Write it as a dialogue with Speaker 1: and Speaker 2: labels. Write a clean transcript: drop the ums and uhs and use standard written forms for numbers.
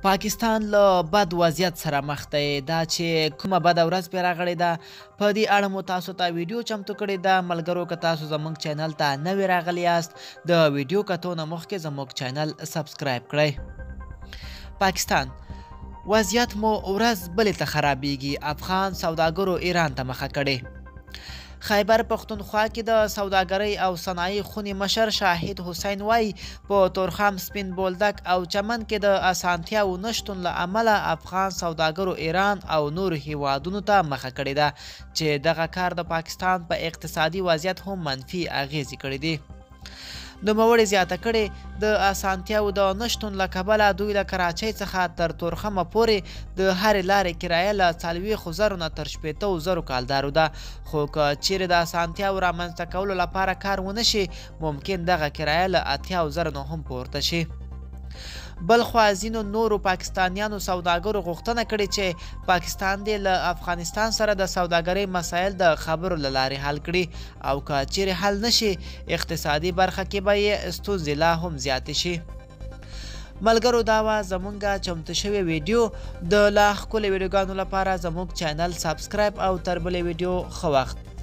Speaker 1: پاکستان له بد وضعیت سره مخ دی. دا چې کومه بده ورځ پرې راغلې ده په دې اړه مو تاسو ته ویډیو چمتو کړې ده. ملګرو که تاسو زموږ چینل ته نوې راغلي یاست د ویډیو کتو نه مخکې زموږ چینل سبسکرایب کړئ. پاکستان وضعیت مو ورځ بلې ته خرابېږي. افغان سوداګرو ایران ته مخه کړې. خیبر پښتونخوا کې د سوداګرۍ او صنایع خونې مشر شاهد حسین وایي په تورخم، سپین بولدک او چمن کې د اسانتیاو نشتون له امله افغان سوداګرو ایران او نورو هیوادونو ته مخه کړې ده چې دغه کار د پاکستان په اقتصادي وضعیت هم منفي اغیزې کړې دي. نوموړي زیاته کړې د اسانتیاو د نشتون له کبله دوی له کراچۍ څخه تر تورخمه پورې د هرې لارې کرایه له 40,000 نه تر 80,000 کالدارو ده. خو که چیرې د اسانتیاو رامنځته کولو لپاره کار ونه شي ممکن دغه کرایه له 80,000 نه هم پورته شي. بلخوا ځینو نورو پاکستانیانو سوداګرو غوښتنه کړې چې پاکستان دې له افغانستان سره د سوداګرۍ مسایل د خبرو له لارې حل کړي او که چیرې حل نشي اقتصادي برخه کې به یې ستونزې لا هم زیاتې شي. ملګرو دا وه زمونږ چمتو شوې ویډیو. د لا ښکلې ویډیوګانو لپاره زموږ چینل سبسکرایب او تر بلې ویډیو ښه وخت.